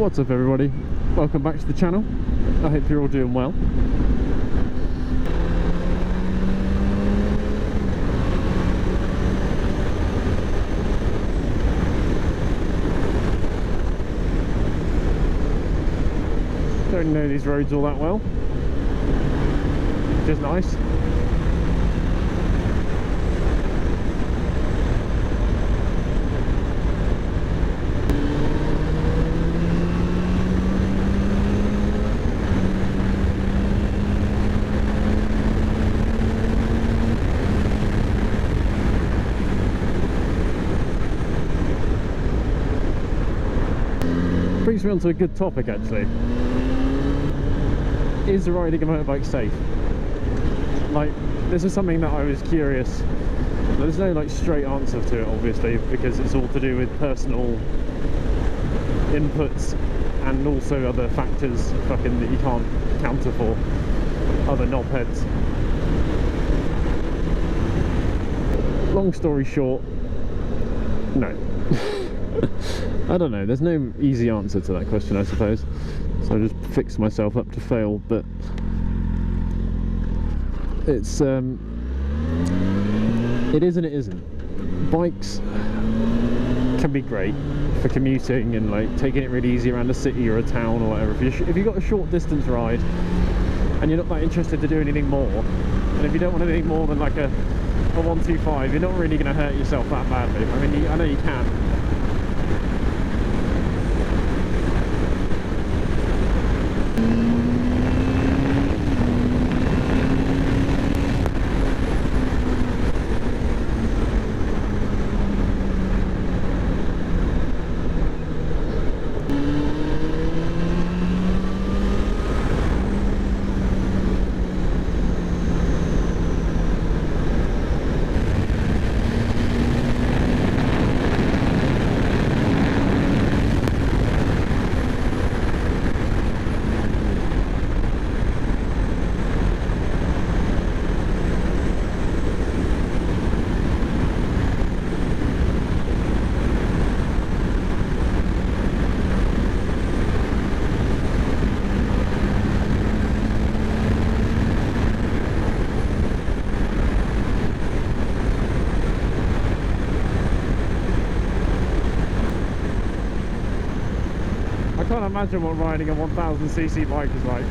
What's up everybody, welcome back to the channel. I hope you're all doing well. Don't know these roads all that well, which is nice. Brings me on to a good topic actually. Is riding a motorbike safe? Like, this is something that I was curious. There's no like straight answer to it obviously, because it's all to do with personal inputs and also other factors fucking that you can't counter for, other knobheads. Long story short, no. I don't know, there's no easy answer to that question I suppose, so I just fix myself up to fail, but it's it is and it isn't. Bikes can be great for commuting and like taking it really easy around a city or a town or whatever. If you've got a short distance ride and you're not that interested to do anything more, and if you don't want anything more than like a 125, you're not really going to hurt yourself that badly. I mean, I know you can. I can't imagine what riding a 1000cc bike is like.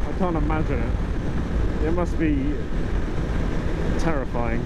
I can't imagine it. It must be terrifying.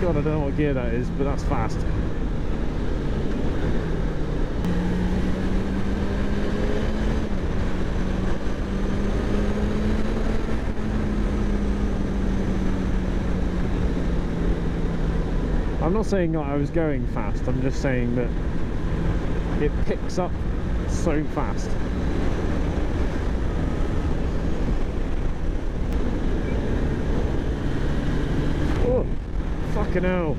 God, I don't know what gear that is, but that's fast. I'm not saying that I was going fast, I'm just saying that it picks up so fast. Oh, fucking hell.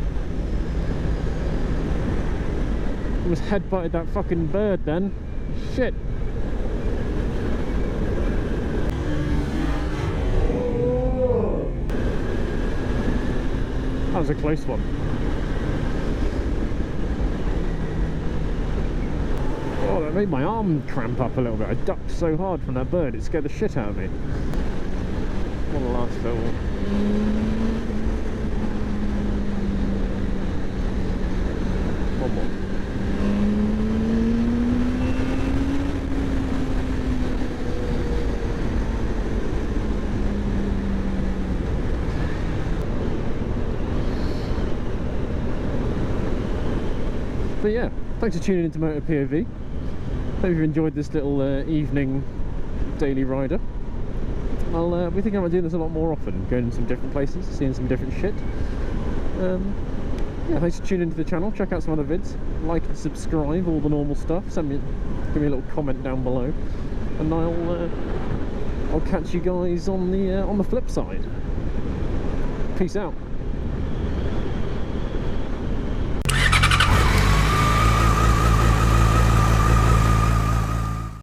Almost headbutted that fucking bird then. Shit. That was a close one. Oh, that made my arm cramp up a little bit. I ducked so hard from that bird, it scared the shit out of me. One last little. One more. thanks for tuning into Moto POV. Hope you've enjoyed this little evening daily rider. I'll be thinking about doing this a lot more often, going to some different places, seeing some different shit. Yeah, thanks for tuning into the channel. Check out some other vids, like and subscribe, all the normal stuff. Give me a little comment down below, and I'll catch you guys on the flip side. Peace out.